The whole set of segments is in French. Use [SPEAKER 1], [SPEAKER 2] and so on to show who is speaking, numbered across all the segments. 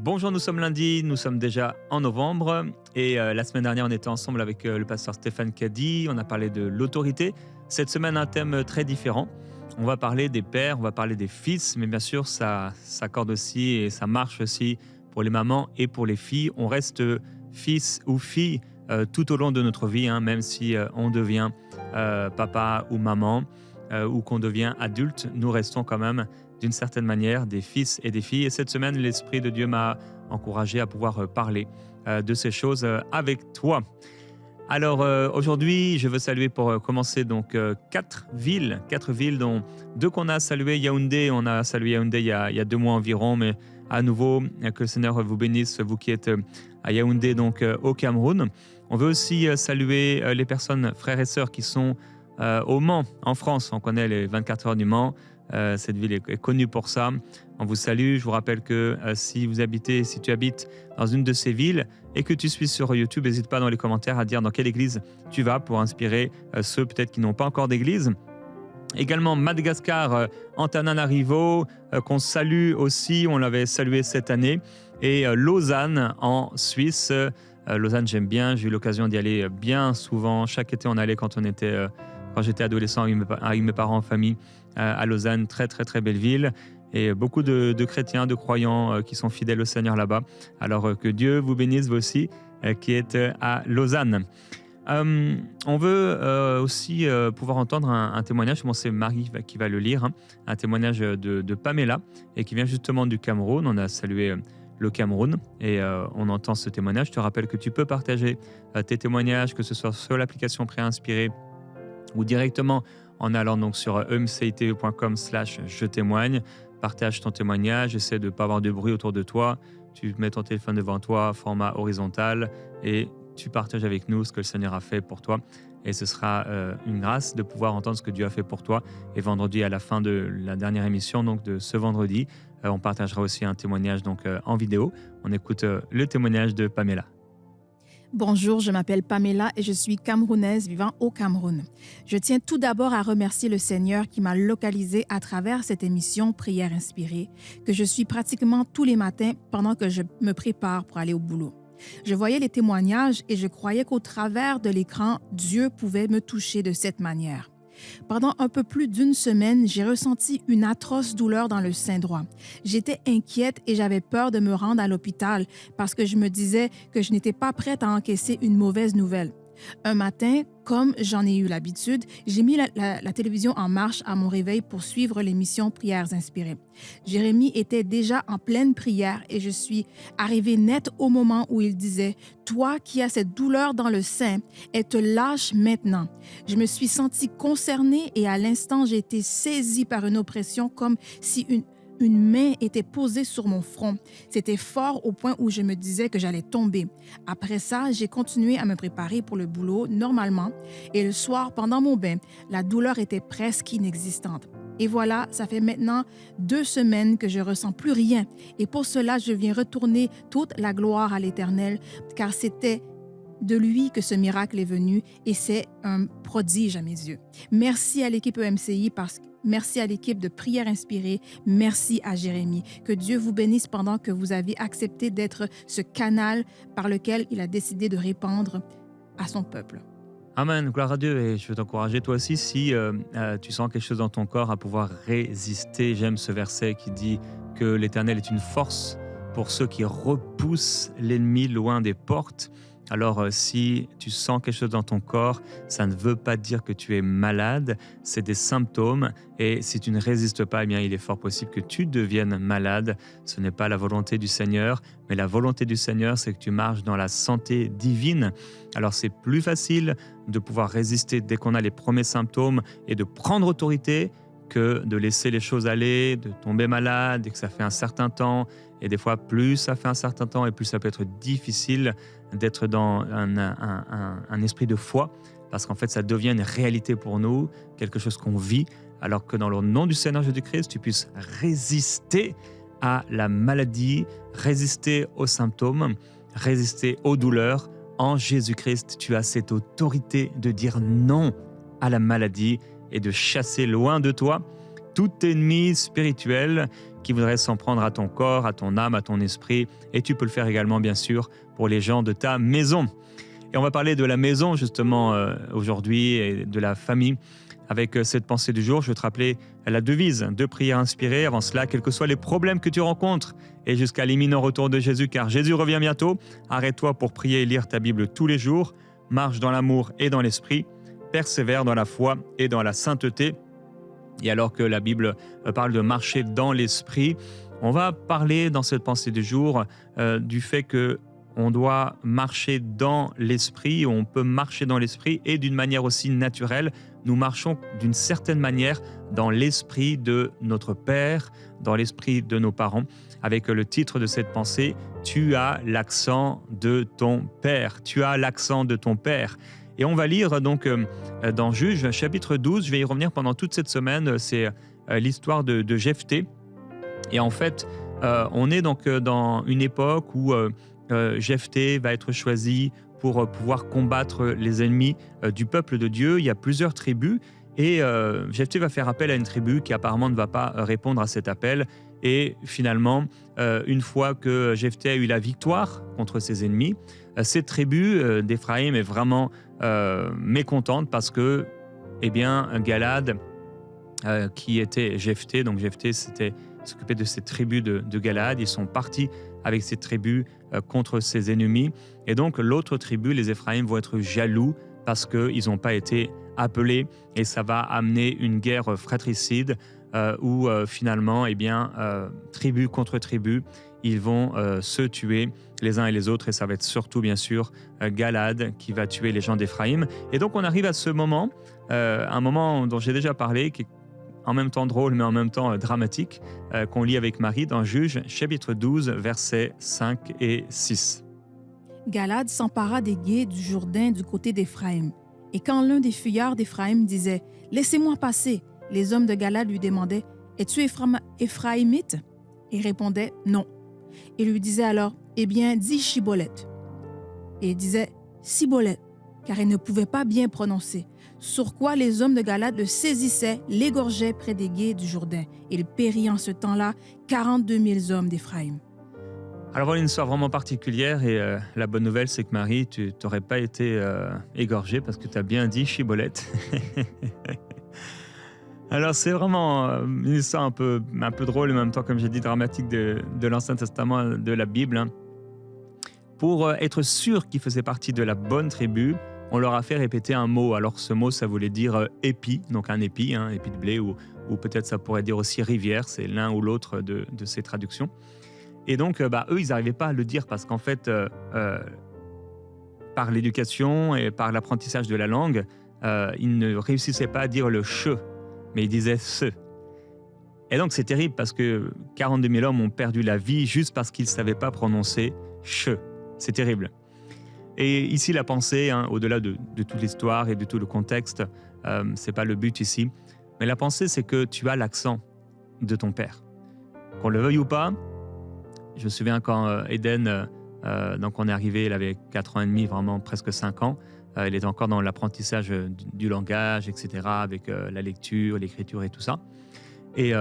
[SPEAKER 1] Bonjour, nous sommes lundi, nous sommes déjà en novembre et la semaine dernière on était ensemble avec le pasteur Stéphane Caddy, on a parlé de l'autorité. Cette semaine un thème très différent, on va parler des pères, on va parler des fils, mais bien sûr ça s'accorde aussi et ça marche aussi pour les mamans et pour les filles. On reste fils ou fille tout au long de notre vie, hein, même si on devient papa ou maman ou qu'on devient adulte, nous restons quand même d'une certaine manière des fils et des filles. Et cette semaine, l'Esprit de Dieu m'a encouragé à pouvoir parler de ces choses avec toi. Alors aujourd'hui, je veux saluer pour commencer donc quatre villes dont deux qu'on a saluées. Yaoundé, on a salué Yaoundé il y a 2 mois environ, mais à nouveau, que le Seigneur vous bénisse, vous qui êtes à Yaoundé, donc au Cameroun. On veut aussi saluer les personnes, frères et sœurs, qui sont au Mans, en France. On connaît les 24 heures du Mans. Cette ville est connue pour ça. On vous salue. Je vous rappelle que si tu habites dans une de ces villes et que tu suis sur YouTube, n'hésite pas dans les commentaires à dire dans quelle église tu vas pour inspirer ceux peut-être qui n'ont pas encore d'église. Également Madagascar, Antananarivo, qu'on salue aussi, on l'avait salué cette année. Et Lausanne en Suisse. Lausanne, j'aime bien, j'ai eu l'occasion d'y aller bien souvent. Chaque été, on allait quand j'étais adolescent avec mes parents en famille à Lausanne. Très, très, très belle ville. Et beaucoup de chrétiens, de croyants qui sont fidèles au Seigneur là-bas. Alors que Dieu vous bénisse, vous aussi, qui êtes à Lausanne. On veut aussi pouvoir entendre un témoignage, bon, c'est Marie qui va le lire, hein, un témoignage de Pamela, et qui vient justement du Cameroun. On a salué le Cameroun et on entend ce témoignage. Je te rappelle que tu peux partager tes témoignages, que ce soit sur l'application Préinspiré ou directement en allant donc sur emcitv.com/je témoigne. Partage ton témoignage, essaie de ne pas avoir de bruit autour de toi. Tu mets ton téléphone devant toi, format horizontal, et tu partages avec nous ce que le Seigneur a fait pour toi. Et ce sera une grâce de pouvoir entendre ce que Dieu a fait pour toi. Et vendredi, à la fin de la dernière émission, donc de ce vendredi, on partagera aussi un témoignage donc, en vidéo. On écoute le témoignage de Pamela.
[SPEAKER 2] Bonjour, je m'appelle Pamela et je suis camerounaise vivant au Cameroun. Je tiens tout d'abord à remercier le Seigneur qui m'a localisée à travers cette émission Prière inspirée, que je suis pratiquement tous les matins pendant que je me prépare pour aller au boulot. Je voyais les témoignages et je croyais qu'au travers de l'écran, Dieu pouvait me toucher de cette manière. Pendant un peu plus d'une semaine, j'ai ressenti une atroce douleur dans le sein droit. J'étais inquiète et j'avais peur de me rendre à l'hôpital parce que je me disais que je n'étais pas prête à encaisser une mauvaise nouvelle. Un matin, comme j'en ai eu l'habitude, j'ai mis la télévision en marche à mon réveil pour suivre l'émission Prières inspirées. Jérémie était déjà en pleine prière et je suis arrivée net au moment où il disait « Toi qui as cette douleur dans le sein, elle te lâche maintenant. » Je me suis sentie concernée et à l'instant, j'ai été saisie par une oppression comme si une main était posée sur mon front. C'était fort au point où je me disais que j'allais tomber. Après ça, j'ai continué à me préparer pour le boulot normalement et le soir, pendant mon bain, la douleur était presque inexistante. Et voilà, ça fait maintenant 2 semaines que je ne ressens plus rien. Et pour cela, je viens retourner toute la gloire à l'Éternel, car c'était de lui que ce miracle est venu et c'est un prodige à mes yeux. Merci à l'équipe EMCI merci à l'équipe de Prière Inspirée. Merci à Jérémie. Que Dieu vous bénisse pendant que vous avez accepté d'être ce canal par lequel il a décidé de répandre à son peuple.
[SPEAKER 1] Amen, gloire à Dieu. Et je veux t'encourager toi aussi, si tu sens quelque chose dans ton corps, à pouvoir résister. J'aime ce verset qui dit que l'Éternel est une force pour ceux qui repoussent l'ennemi loin des portes. Alors, si tu sens quelque chose dans ton corps, ça ne veut pas dire que tu es malade, c'est des symptômes. Et si tu ne résistes pas, eh bien, il est fort possible que tu deviennes malade. Ce n'est pas la volonté du Seigneur, mais la volonté du Seigneur, c'est que tu marches dans la santé divine. Alors, c'est plus facile de pouvoir résister dès qu'on a les premiers symptômes et de prendre autorité que de laisser les choses aller, de tomber malade et que ça fait un certain temps. Et des fois, plus ça fait un certain temps et plus ça peut être difficile d'être dans un esprit de foi, parce qu'en fait, ça devient une réalité pour nous, quelque chose qu'on vit, alors que dans le nom du Seigneur Jésus-Christ, tu puisses résister à la maladie, résister aux symptômes, résister aux douleurs. En Jésus-Christ, tu as cette autorité de dire non à la maladie et de chasser loin de toi tout ennemi spirituel qui voudrait s'en prendre à ton corps, à ton âme, à ton esprit. Et tu peux le faire également, bien sûr, pour les gens de ta maison. Et on va parler de la maison, justement, aujourd'hui, et de la famille. Avec cette pensée du jour, je vais te rappeler la devise de prière inspirée. Avant cela, quels que soient les problèmes que tu rencontres, et jusqu'à l'imminent retour de Jésus, car Jésus revient bientôt, arrête-toi pour prier et lire ta Bible tous les jours. Marche dans l'amour et dans l'esprit. Persévère dans la foi et dans la sainteté. Et alors que la Bible parle de marcher dans l'esprit, on va parler dans cette pensée du jour du fait que on doit marcher dans l'esprit, on peut marcher dans l'esprit et d'une manière aussi naturelle. Nous marchons d'une certaine manière dans l'esprit de notre Père, dans l'esprit de nos parents, avec le titre de cette pensée « Tu as l'accent de ton Père ». Tu as l'accent de ton Père. Et on va lire donc dans Juges, chapitre 12, je vais y revenir pendant toute cette semaine, c'est l'histoire de Jephthé. Et en fait, on est donc dans une époque où Jephthé va être choisi pour pouvoir combattre les ennemis du peuple de Dieu. Il y a plusieurs tribus et Jephthé va faire appel à une tribu qui apparemment ne va pas répondre à cet appel. Et finalement, une fois que Jephthé a eu la victoire contre ses ennemis, cette tribu d'Éphraïm est vraiment mécontente parce que, eh bien, Galad, qui était Jephthé, donc Jephthé s'occupait de cette tribu de Galad, ils sont partis avec cette tribu contre ses ennemis. Et donc l'autre tribu, les Éphraïm, vont être jaloux parce qu'ils n'ont pas été appelés et ça va amener une guerre fratricide où finalement, eh bien, tribu contre tribu, ils vont se tuer les uns et les autres et ça va être surtout bien sûr Galad qui va tuer les gens d'Éphraïm. Et donc on arrive à ce moment, un moment dont j'ai déjà parlé, qui est en même temps drôle mais en même temps dramatique, qu'on lit avec Marie dans Juges, chapitre 12, versets 5 et 6.
[SPEAKER 2] Galad s'empara des gués du Jourdain du côté d'Éphraïm. Et quand l'un des fuyards d'Éphraïm disait « Laissez-moi passer », les hommes de Galad lui demandaient « Es-tu Éphraïmite » Il répondait « Non ». Il lui disait alors « Eh bien, dis Chiboleth ». Et il disait « Ciboleth », car il ne pouvait pas bien prononcer. Sur quoi les hommes de Galad le saisissaient, l'égorgeaient près des gués du Jourdain. Il périt en ce temps-là 42 000 hommes d'Éphraïm.
[SPEAKER 1] Alors voilà une histoire vraiment particulière et la bonne nouvelle c'est que Marie, tu n'aurais pas été égorgée parce que tu as bien dit Chiboleth. Alors c'est vraiment une histoire un peu drôle et en même temps, comme j'ai dit, dramatique de l'Ancien Testament, de la Bible. Hein. Pour être sûr qu'ils faisaient partie de la bonne tribu, on leur a fait répéter un mot. Alors ce mot, ça voulait dire épi, donc un épi, hein, épi de blé, ou peut-être ça pourrait dire aussi rivière, c'est l'un ou l'autre de ces traductions. Et donc, eux, ils n'arrivaient pas à le dire parce qu'en fait, par l'éducation et par l'apprentissage de la langue, ils ne réussissaient pas à dire le « che », mais ils disaient « ce ». Et donc, c'est terrible parce que 42 000 hommes ont perdu la vie juste parce qu'ils ne savaient pas prononcer « che ». C'est terrible. Et ici, la pensée, hein, au-delà de toute l'histoire et de tout le contexte, ce n'est pas le but ici, mais la pensée, c'est que tu as l'accent de ton père. Qu'on le veuille ou pas, je me souviens quand Eden, donc on est arrivé, il avait 4 ans et demi, vraiment presque 5 ans, il était encore dans l'apprentissage du langage, etc., avec la lecture, l'écriture et tout ça. Et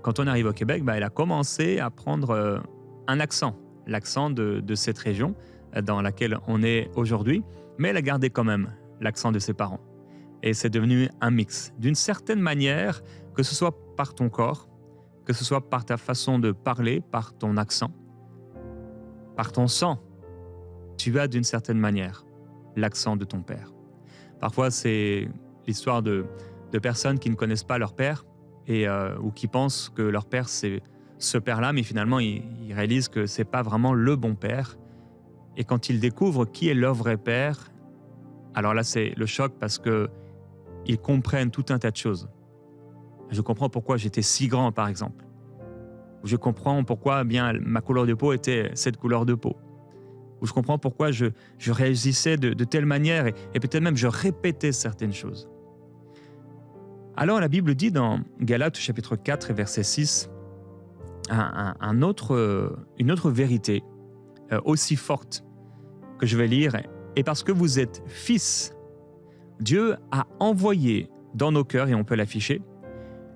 [SPEAKER 1] quand on arrive au Québec, il a commencé à prendre un accent, l'accent de cette région dans laquelle on est aujourd'hui, mais il a gardé quand même l'accent de ses parents. Et c'est devenu un mix. D'une certaine manière, que ce soit par ton corps, que ce soit par ta façon de parler, par ton accent, par ton sang, tu as d'une certaine manière l'accent de ton père. Parfois, c'est l'histoire de personnes qui ne connaissent pas leur père ou qui pensent que leur père, c'est ce père-là, mais finalement, ils réalisent que ce n'est pas vraiment le bon père. Et quand ils découvrent qui est leur vrai père, alors là, c'est le choc parce qu'ils comprennent tout un tas de choses. Je comprends pourquoi j'étais si grand, par exemple. Je comprends pourquoi bien ma couleur de peau était cette couleur de peau. Ou je comprends pourquoi je réagissais de telle manière et peut-être même je répétais certaines choses. Alors la Bible dit dans Galates chapitre 4 et verset 6 une autre vérité aussi forte que je vais lire. Et parce que vous êtes fils, Dieu a envoyé dans nos cœurs, et on peut l'afficher,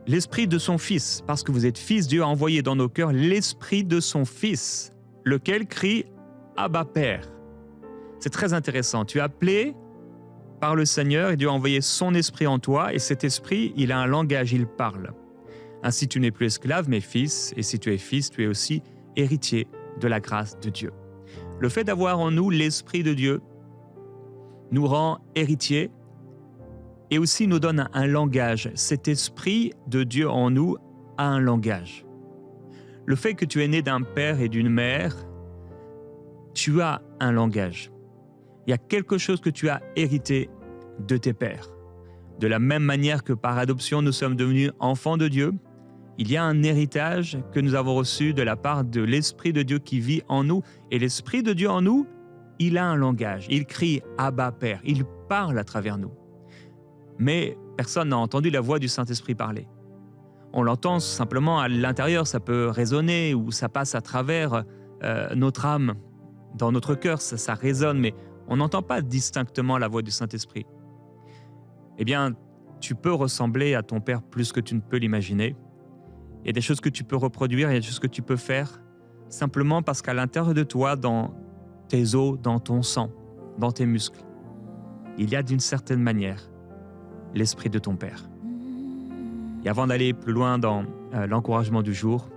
[SPEAKER 1] l'Esprit de son Fils, parce que vous êtes fils, Dieu a envoyé dans nos cœurs l'Esprit de son Fils, lequel crie « Abba Père ». C'est très intéressant. Tu es appelé par le Seigneur et Dieu a envoyé son Esprit en toi et cet Esprit, il a un langage, il parle. Ainsi, tu n'es plus esclave, mais fils, et si tu es fils, tu es aussi héritier de la grâce de Dieu. Le fait d'avoir en nous l'Esprit de Dieu nous rend héritiers et aussi nous donne un langage. Cet Esprit de Dieu en nous a un langage. Le fait que tu es né d'un père et d'une mère, tu as un langage. Il y a quelque chose que tu as hérité de tes pères. De la même manière que par adoption, nous sommes devenus enfants de Dieu, il y a un héritage que nous avons reçu de la part de l'Esprit de Dieu qui vit en nous. Et l'Esprit de Dieu en nous, il a un langage. Il crie « Abba, Père ». Il parle à travers nous. Mais personne n'a entendu la voix du Saint-Esprit parler. On l'entend simplement à l'intérieur, ça peut résonner ou ça passe à travers notre âme. Dans notre cœur, ça résonne, mais on n'entend pas distinctement la voix du Saint-Esprit. Eh bien, tu peux ressembler à ton Père plus que tu ne peux l'imaginer. Il y a des choses que tu peux reproduire, il y a des choses que tu peux faire simplement parce qu'à l'intérieur de toi, dans tes os, dans ton sang, dans tes muscles, il y a d'une certaine manière l'Esprit de ton Père. Et avant d'aller plus loin dans l'encouragement du jour,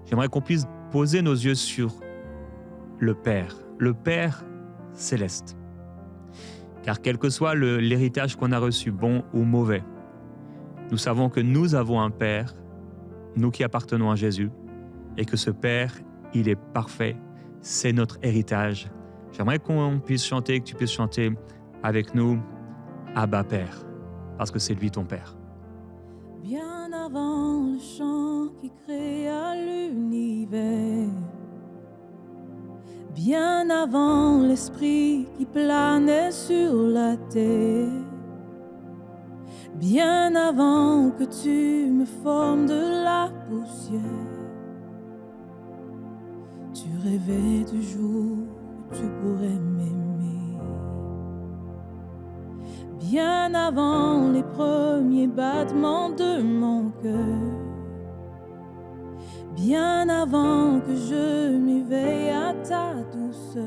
[SPEAKER 1] j'aimerais qu'on puisse poser nos yeux sur le Père céleste. Car quel que soit l'héritage qu'on a reçu, bon ou mauvais, nous savons que nous avons un Père, nous qui appartenons à Jésus, et que ce Père, il est parfait, c'est notre héritage. J'aimerais qu'on puisse chanter, que tu puisses chanter avec nous « Abba Père », parce que c'est lui ton Père.
[SPEAKER 3] Bien avant le chant qui créa l'univers, bien avant l'esprit qui planait sur la terre, bien avant que tu me formes de la poussière, tu rêvais du jour où tu pourrais m'aimer. Bien avant les premiers battements de mon cœur, bien avant que je m'éveille à ta douceur,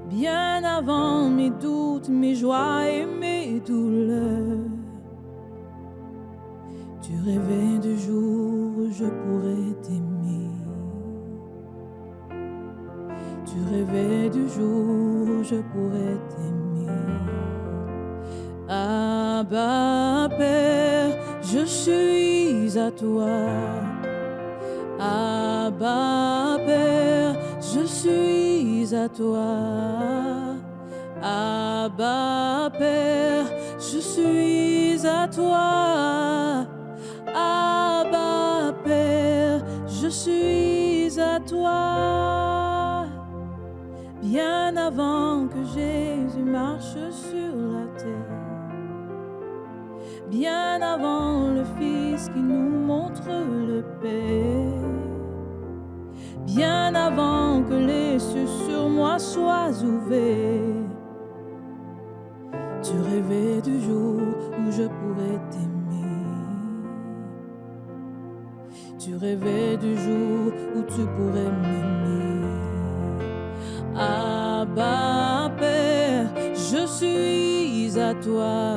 [SPEAKER 3] bien avant mes doutes, mes joies et mes douleurs, tu rêvais du jour où je pourrais t'aimer. Tu rêvais du jour où je pourrais t'aimer. Abba Père, je suis à toi. Abba Père, je suis à toi. Abba Père, je suis à toi. Abba Père, je suis à toi. Bien avant que Jésus marche sur la terre, bien avant le Fils qui nous montre le Père, bien avant que les cieux sur moi soient ouverts, tu rêvais du jour où je pourrais t'aimer. Tu rêvais du jour où tu pourrais m'aimer. Abba Père, je suis à toi.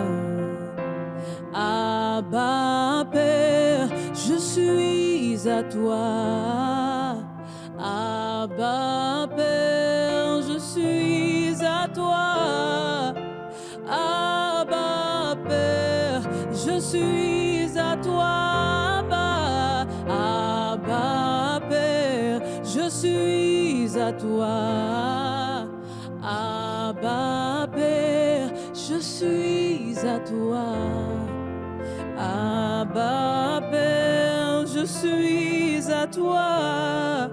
[SPEAKER 3] Abba Père, je suis à toi. Abba Père, je suis à toi. Abba Père, je suis à toi. Abba Père, je suis à toi. Abba Père, je suis à toi. Abba Père, je suis à toi.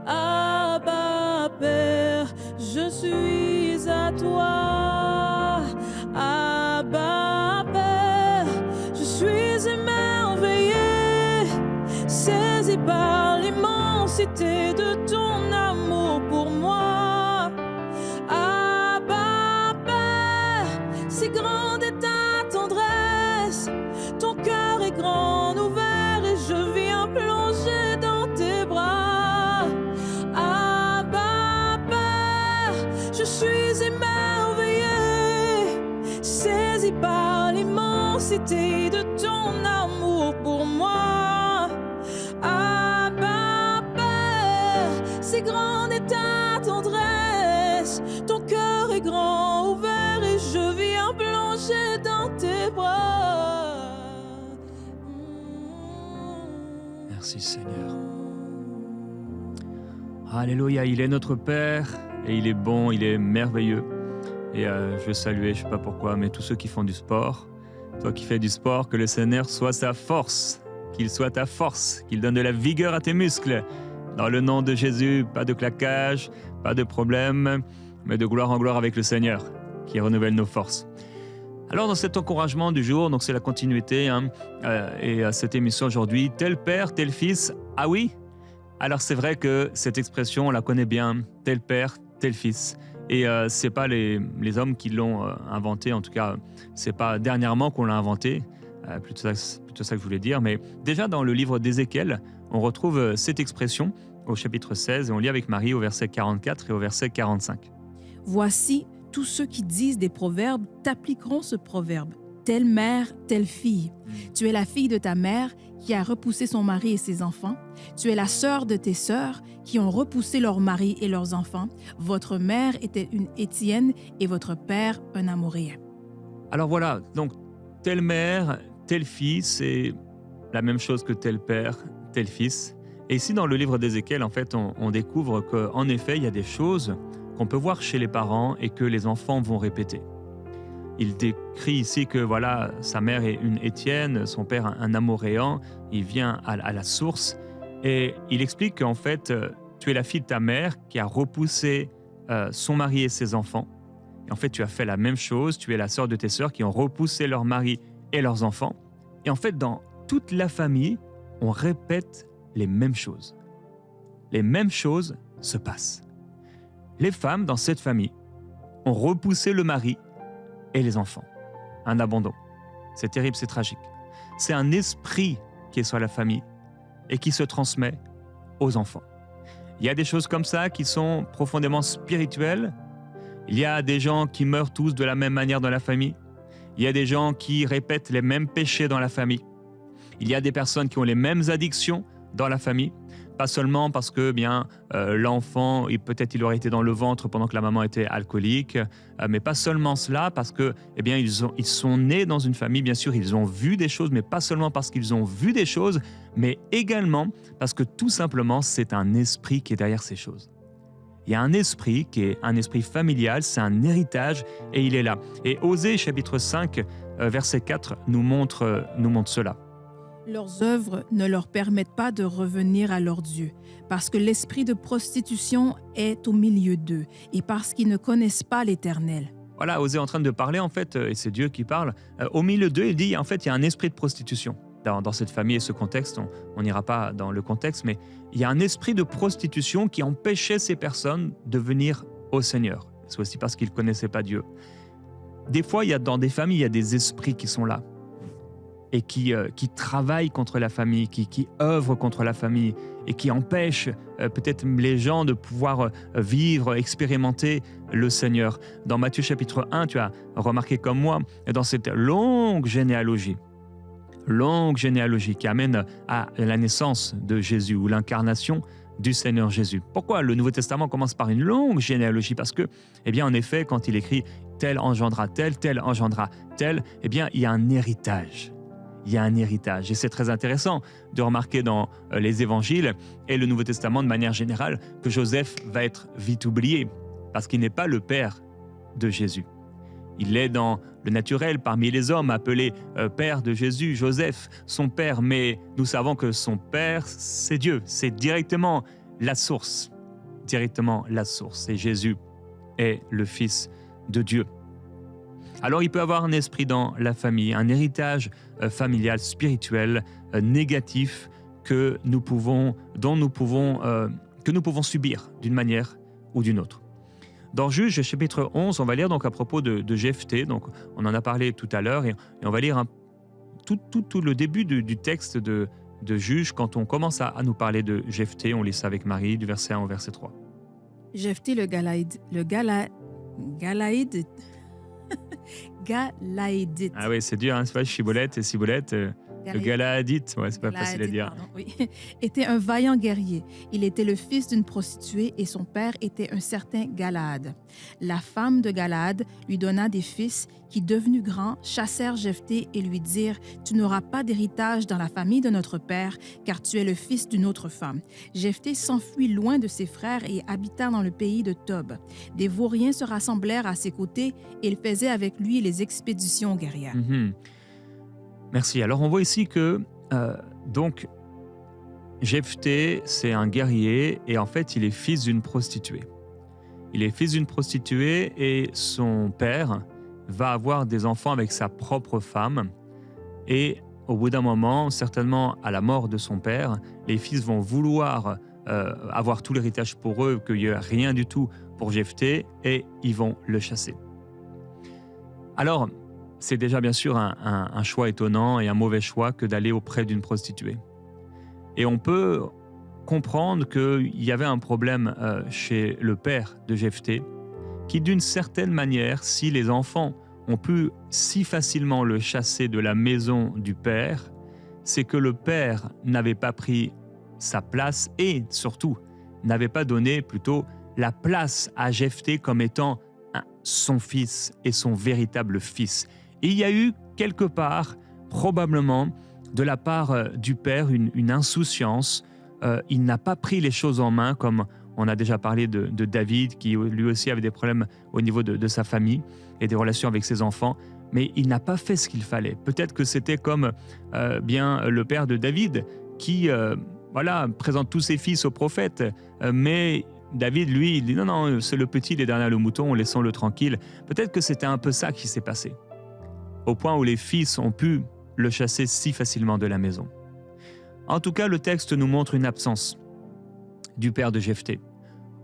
[SPEAKER 3] Abba Père, je suis à toi. Abba Père, je suis émerveillé, saisi par l'immensité de ton amour pour moi. Abba Père, si grande est ta tendresse, l'immensité de ton amour pour moi. Abba, Père, c'est grande est ta tendresse. Ton cœur est grand ouvert et je viens plonger dans tes bras.
[SPEAKER 1] Merci Seigneur. Alléluia, il est notre Père et il est bon, il est merveilleux. Et je veux saluer, je ne sais pas pourquoi, mais tous ceux qui font du sport. Toi qui fais du sport, que le Seigneur soit sa force, qu'il soit ta force, qu'il donne de la vigueur à tes muscles. Dans le nom de Jésus, pas de claquage, pas de problème, mais de gloire en gloire avec le Seigneur, qui renouvelle nos forces. Alors dans cet encouragement du jour, donc c'est la continuité, et cette émission aujourd'hui, tel père, tel fils, ah oui. Alors c'est vrai que cette expression, on la connaît bien, tel père, tel fils. Et c'est pas les hommes qui l'ont inventé, en tout cas, c'est pas dernièrement qu'on l'a inventé, plutôt ça que je voulais dire. Mais déjà dans le livre d'Ézéchiel, on retrouve cette expression au chapitre 16, et on lit avec Marie au verset 44 et au verset 45.
[SPEAKER 2] Voici, tous ceux qui disent des proverbes t'appliqueront ce proverbe. Telle mère, telle fille. Tu es la fille de ta mère qui a repoussé son mari et ses enfants. Tu es la sœur de tes sœurs qui ont repoussé leurs maris et leurs enfants. Votre mère était une Hétienne et votre père un Amoréen.
[SPEAKER 1] Alors voilà, donc telle mère, tel fils, c'est la même chose que tel père, tel fils. Et ici dans le livre d'Ézéchiel, en fait, on découvre qu'en effet, il y a des choses qu'on peut voir chez les parents et que les enfants vont répéter. Il décrit ici que voilà, sa mère est une Hétienne, son père un Amoréen, il vient à la source et il explique qu'en fait, tu es la fille de ta mère qui a repoussé son mari et ses enfants. Et en fait, tu as fait la même chose, tu es la sœur de tes sœurs qui ont repoussé leur mari et leurs enfants. Et en fait, dans toute la famille, on répète les mêmes choses. Les mêmes choses se passent. Les femmes dans cette famille ont repoussé le mari et les enfants. Un abandon. C'est terrible, c'est tragique. C'est un esprit qui est sur la famille et qui se transmet aux enfants. Il y a des choses comme ça qui sont profondément spirituelles. Il y a des gens qui meurent tous de la même manière dans la famille. Il y a des gens qui répètent les mêmes péchés dans la famille. Il y a des personnes qui ont les mêmes addictions dans la famille. Pas seulement parce que l'enfant, peut-être il aurait été dans le ventre pendant que la maman était alcoolique, mais pas seulement cela, parce que ils sont nés dans une famille, bien sûr, ils ont vu des choses, mais pas seulement parce qu'ils ont vu des choses, mais également parce que tout simplement, c'est un esprit qui est derrière ces choses. Il y a un esprit qui est un esprit familial, c'est un héritage, et il est là. Et Osée, chapitre 5, verset 4, nous montre cela.
[SPEAKER 2] Leurs œuvres ne leur permettent pas de revenir à leur Dieu, parce que l'esprit de prostitution est au milieu d'eux, et parce qu'ils ne connaissent pas l'Éternel.
[SPEAKER 1] Voilà, Osée est en train de parler, en fait, et c'est Dieu qui parle. Au milieu d'eux, il dit, en fait, il y a un esprit de prostitution. Dans cette famille et ce contexte, on n'ira pas dans le contexte, mais il y a un esprit de prostitution qui empêchait ces personnes de venir au Seigneur. C'est aussi parce qu'ils ne connaissaient pas Dieu. Des fois, dans des familles, il y a des esprits qui sont là et qui travaillent contre la famille, qui œuvrent contre la famille et qui empêchent peut-être les gens de pouvoir vivre, expérimenter le Seigneur. Dans Matthieu chapitre 1, tu as remarqué comme moi, dans cette longue généalogie qui amène à la naissance de Jésus ou l'incarnation du Seigneur Jésus. Pourquoi le Nouveau Testament commence par une longue généalogie? Parce que, en effet, quand il écrit « tel engendra tel engendra tel », il y a un héritage. Il y a un héritage. Et c'est très intéressant de remarquer dans les évangiles et le Nouveau Testament de manière générale que Joseph va être vite oublié parce qu'il n'est pas le père de Jésus. Il est dans le naturel parmi les hommes, appelé père de Jésus, Joseph, son père. Mais nous savons que son père, c'est Dieu. C'est directement la source. Directement la source. Et Jésus est le Fils de Dieu. Alors il peut y avoir un esprit dans la famille, un héritage familial, spirituel, négatif que nous pouvons subir d'une manière ou d'une autre. Dans Juges chapitre 11, on va lire donc à propos de Jephthé, donc on en a parlé tout à l'heure, et on va lire tout le début du texte de Juges. Quand on commence à nous parler de Jephthé, on lit ça avec Marie, du verset 1 au verset 3.
[SPEAKER 2] Jephthé le Galaïde, Galaédite.
[SPEAKER 1] Ah oui, c'est dur, hein, c'est pas Chibolette et Cibolette. Le Galaadite, ouais, c'est pas facile à dire.
[SPEAKER 2] Pardon, oui. Était un vaillant guerrier. Il était le fils d'une prostituée et son père était un certain Galaad. La femme de Galaad lui donna des fils qui, devenus grands, chassèrent Jephthé et lui dirent « Tu n'auras pas d'héritage dans la famille de notre père, car tu es le fils d'une autre femme. » Jephthé s'enfuit loin de ses frères et habita dans le pays de Tob. Des vauriens se rassemblèrent à ses côtés et il faisait avec lui les expéditions guerrières.
[SPEAKER 1] Merci. Alors on voit ici que donc Jephthé, c'est un guerrier et en fait il est fils d'une prostituée. Il est fils d'une prostituée et son père va avoir des enfants avec sa propre femme. Et au bout d'un moment, certainement à la mort de son père, les fils vont vouloir avoir tout l'héritage pour eux, qu'il n'y ait rien du tout pour Jephthé et ils vont le chasser. Alors, c'est déjà bien sûr un choix étonnant et un mauvais choix que d'aller auprès d'une prostituée. Et on peut comprendre qu'il y avait un problème chez le père de Jephthé, qui d'une certaine manière, si les enfants ont pu si facilement le chasser de la maison du père, c'est que le père n'avait pas pris sa place et surtout n'avait pas donné plutôt la place à Jephthé comme étant son fils et son véritable fils. Et il y a eu quelque part, probablement, de la part du père, une insouciance. Il n'a pas pris les choses en main, comme on a déjà parlé de David, qui lui aussi avait des problèmes au niveau de sa famille et des relations avec ses enfants. Mais il n'a pas fait ce qu'il fallait. Peut-être que c'était comme bien le père de David, qui présente tous ses fils au prophète, mais David, lui, il dit non, c'est le petit, il est derrière le mouton, laissons-le tranquille. Peut-être que c'était un peu ça qui s'est passé, au point où les fils ont pu le chasser si facilement de la maison. En tout cas, le texte nous montre une absence du père de Jephthé.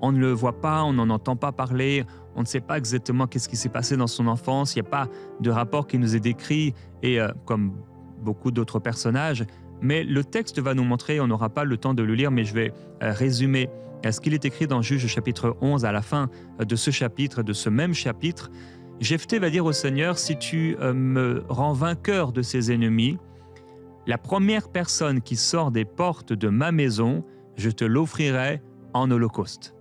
[SPEAKER 1] On ne le voit pas, on n'en entend pas parler, on ne sait pas exactement qu'est-ce qui s'est passé dans son enfance, il n'y a pas de rapport qui nous est décrit, et comme beaucoup d'autres personnages, mais le texte va nous montrer, on n'aura pas le temps de le lire, mais je vais résumer ce qu'il est écrit dans Juge chapitre 11, à la fin de ce chapitre, de ce même chapitre. Jephthé va dire au Seigneur, si tu me rends vainqueur de ses ennemis, la première personne qui sort des portes de ma maison, je te l'offrirai en holocauste.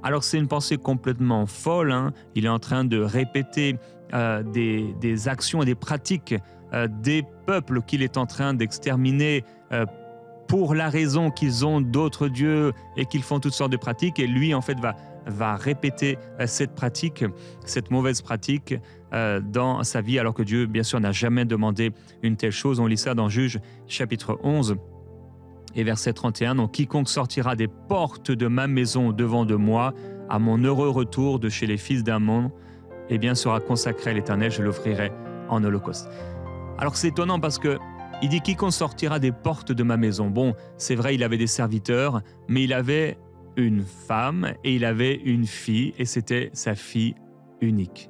[SPEAKER 1] Alors c'est une pensée complètement folle, hein. Il est en train de répéter des actions et des pratiques des peuples qu'il est en train d'exterminer pour la raison qu'ils ont d'autres dieux et qu'ils font toutes sortes de pratiques, et lui en fait va répéter cette pratique, cette mauvaise pratique dans sa vie, alors que Dieu, bien sûr, n'a jamais demandé une telle chose. On lit ça dans Juge chapitre 11 et verset 31. « Donc, quiconque sortira des portes de ma maison devant de moi, à mon heureux retour de chez les fils d'Ammon, eh bien, sera consacré à l'Éternel, je l'offrirai en holocauste. » Alors, c'est étonnant parce que il dit « quiconque sortira des portes de ma maison ». Bon, c'est vrai, il avait des serviteurs, mais il avait une femme et il avait une fille, et c'était sa fille unique.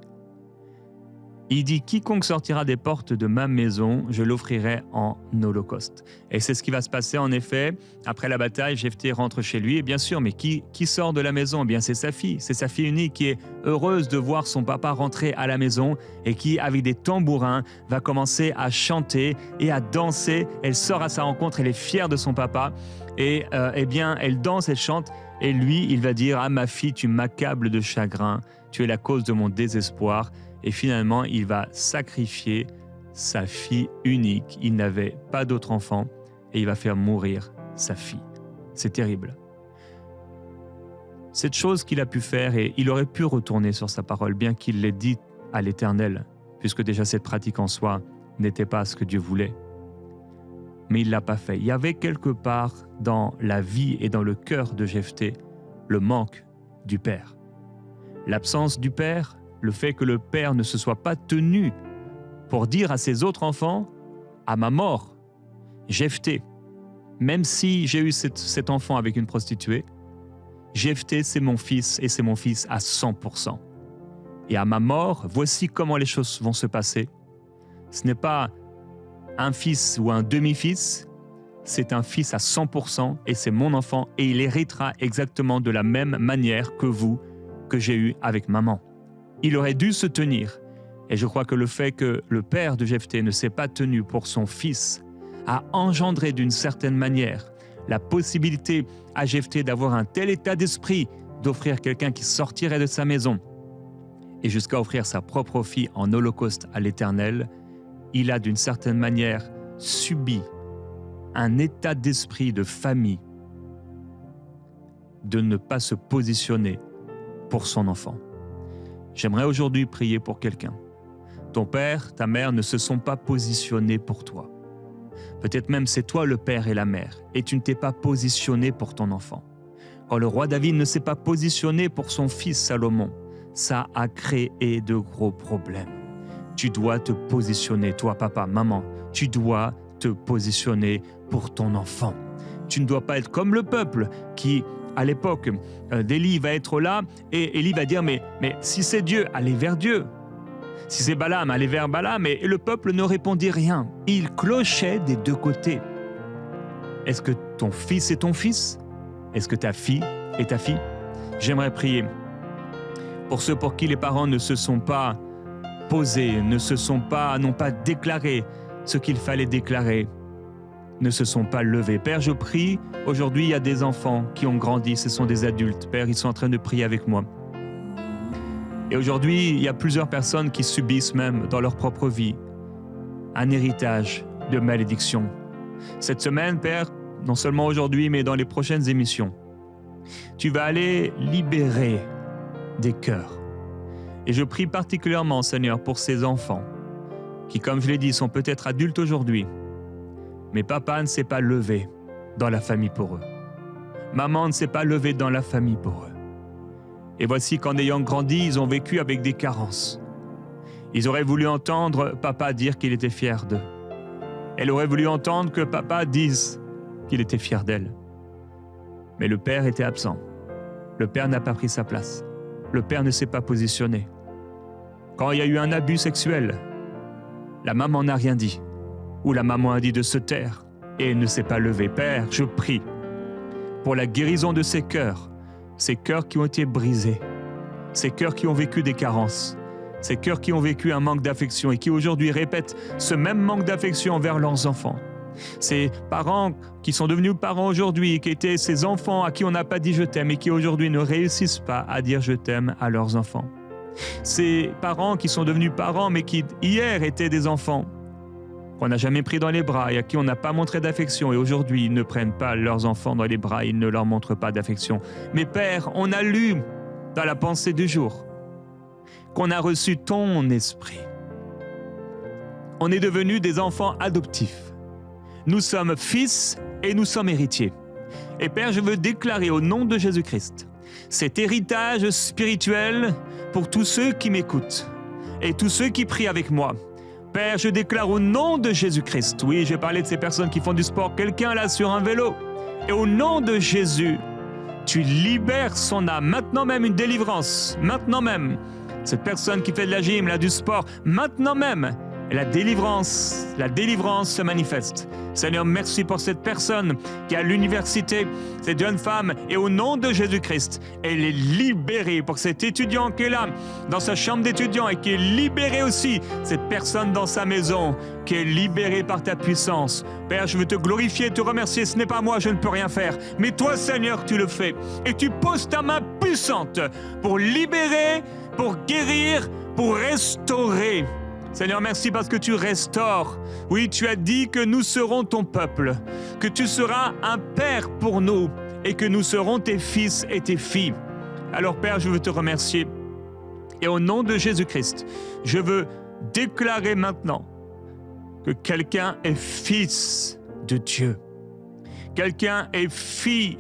[SPEAKER 1] Il dit « quiconque sortira des portes de ma maison, je l'offrirai en holocauste ». Et c'est ce qui va se passer en effet. Après la bataille, Jephthé rentre chez lui, et bien sûr, mais qui sort de la maison? Eh bien, c'est sa fille unique qui est heureuse de voir son papa rentrer à la maison et qui, avec des tambourins, va commencer à chanter et à danser. Elle sort à sa rencontre, elle est fière de son papa, et eh bien, elle danse, elle chante. Et lui, il va dire « Ah, ma fille, tu m'accables de chagrin, tu es la cause de mon désespoir. » Et finalement, il va sacrifier sa fille unique. Il n'avait pas d'autre enfant et il va faire mourir sa fille. C'est terrible. Cette chose qu'il a pu faire, et il aurait pu retourner sur sa parole, bien qu'il l'ait dit à l'Éternel, puisque déjà cette pratique en soi n'était pas ce que Dieu voulait. Mais il ne l'a pas fait. Il y avait quelque part dans la vie et dans le cœur de Jephthé le manque du père. L'absence du père, le fait que le père ne se soit pas tenu pour dire à ses autres enfants « à ma mort, Jephthé, même si j'ai eu cet enfant avec une prostituée, Jephthé c'est mon fils et c'est mon fils à 100%. Et à ma mort, voici comment les choses vont se passer. Ce n'est pas un fils ou un demi-fils, c'est un fils à 100% et c'est mon enfant et il héritera exactement de la même manière que vous, que j'ai eu avec maman. » Il aurait dû se tenir, Et je crois que le fait que le père de Jephthé ne s'est pas tenu pour son fils a engendré d'une certaine manière la possibilité à Jephthé d'avoir un tel état d'esprit d'offrir quelqu'un qui sortirait de sa maison et jusqu'à offrir sa propre fille en holocauste à l'Éternel. Il a d'une certaine manière subi un état d'esprit de famille de ne pas se positionner pour son enfant. J'aimerais aujourd'hui prier pour quelqu'un. Ton père, ta mère ne se sont pas positionnés pour toi. Peut-être même c'est toi le père et la mère, et tu ne t'es pas positionné pour ton enfant. Quand le roi David ne s'est pas positionné pour son fils Salomon, ça a créé de gros problèmes. Tu dois te positionner, toi papa, maman, tu dois te positionner pour ton enfant. Tu ne dois pas être comme le peuple qui, à l'époque d'Élie, va être là et Élie va dire mais si c'est Dieu, allez vers Dieu. Si c'est Balaam, allez vers Balaam. Et le peuple ne répondit rien. Il clochait des deux côtés. Est-ce que ton fils est ton fils? Est-ce que ta fille est ta fille? J'aimerais prier pour ceux pour qui les parents ne se sont pas posés, n'ont pas déclaré ce qu'il fallait déclarer, ne se sont pas levés. Père, je prie, aujourd'hui, il y a des enfants qui ont grandi, ce sont des adultes. Père, ils sont en train de prier avec moi. Et aujourd'hui, il y a plusieurs personnes qui subissent même dans leur propre vie un héritage de malédiction. Cette semaine, Père, non seulement aujourd'hui, mais dans les prochaines émissions, tu vas aller libérer des cœurs. Et je prie particulièrement, Seigneur, pour ces enfants qui, comme je l'ai dit, sont peut-être adultes aujourd'hui, mais papa ne s'est pas levé dans la famille pour eux. Maman ne s'est pas levée dans la famille pour eux. Et voici qu'en ayant grandi, ils ont vécu avec des carences. Ils auraient voulu entendre papa dire qu'il était fier d'eux. Elle aurait voulu entendre que papa dise qu'il était fier d'elle. Mais le père était absent. Le père n'a pas pris sa place. Le père ne s'est pas positionné. Quand il y a eu un abus sexuel, la maman n'a rien dit. Ou la maman a dit de se taire et elle ne s'est pas levée. Père, je prie pour la guérison de ces cœurs qui ont été brisés, ces cœurs qui ont vécu des carences, ces cœurs qui ont vécu un manque d'affection et qui aujourd'hui répètent ce même manque d'affection envers leurs enfants. Ces parents qui sont devenus parents aujourd'hui, qui étaient ces enfants à qui on n'a pas dit je t'aime et qui aujourd'hui ne réussissent pas à dire je t'aime à leurs enfants. Ces parents qui sont devenus parents mais qui hier étaient des enfants qu'on n'a jamais pris dans les bras et à qui on n'a pas montré d'affection et aujourd'hui ils ne prennent pas leurs enfants dans les bras, ils ne leur montrent pas d'affection. Mais Père, on a lu dans la pensée du jour qu'on a reçu ton esprit. On est devenus des enfants adoptifs. Nous sommes fils et nous sommes héritiers. Et Père, je veux déclarer au nom de Jésus-Christ cet héritage spirituel pour tous ceux qui m'écoutent et tous ceux qui prient avec moi. Père, je déclare au nom de Jésus-Christ, oui, j'ai parlé de ces personnes qui font du sport, quelqu'un là sur un vélo, et au nom de Jésus, tu libères son âme, maintenant même une délivrance, maintenant même, cette personne qui fait de la gym, là du sport, maintenant même, la délivrance se manifeste. Seigneur, merci pour cette personne qui est à l'université, cette jeune femme, et au nom de Jésus-Christ, elle est libérée. Pour cet étudiant qui est là, dans sa chambre d'étudiant, et qui est libéré aussi, cette personne dans sa maison, qui est libérée par ta puissance. Père, je veux te glorifier, te remercier. Ce n'est pas moi, je ne peux rien faire, mais toi, Seigneur, tu le fais. Et tu poses ta main puissante pour libérer, pour guérir, pour restaurer. Seigneur, merci parce que tu restaures. Oui, tu as dit que nous serons ton peuple, que tu seras un père pour nous et que nous serons tes fils et tes filles. Alors Père, je veux te remercier. Et au nom de Jésus-Christ, je veux déclarer maintenant que quelqu'un est fils de Dieu. Quelqu'un est fille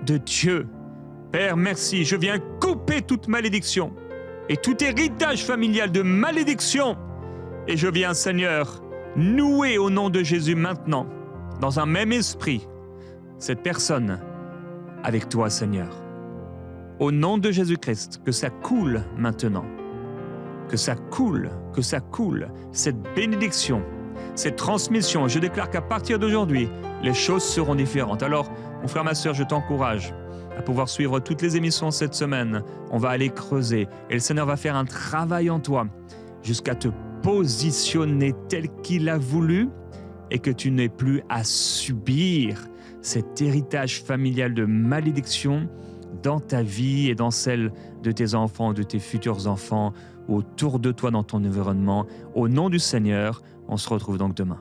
[SPEAKER 1] de Dieu. Père, merci. Je viens couper toute malédiction et tout héritage familial de malédiction. Et je viens, Seigneur, nouer au nom de Jésus maintenant, dans un même esprit, cette personne avec toi, Seigneur. Au nom de Jésus-Christ, que ça coule maintenant, que ça coule, cette bénédiction, cette transmission. Je déclare qu'à partir d'aujourd'hui, les choses seront différentes. Alors, mon frère, ma sœur, je t'encourage à pouvoir suivre toutes les émissions cette semaine. On va aller creuser et le Seigneur va faire un travail en toi. jusqu'à te positionner tel qu'il a voulu et que tu n'aies plus à subir cet héritage familial de malédiction dans ta vie et dans celle de tes enfants, de tes futurs enfants, autour de toi dans ton environnement. Au nom du Seigneur, on se retrouve donc demain.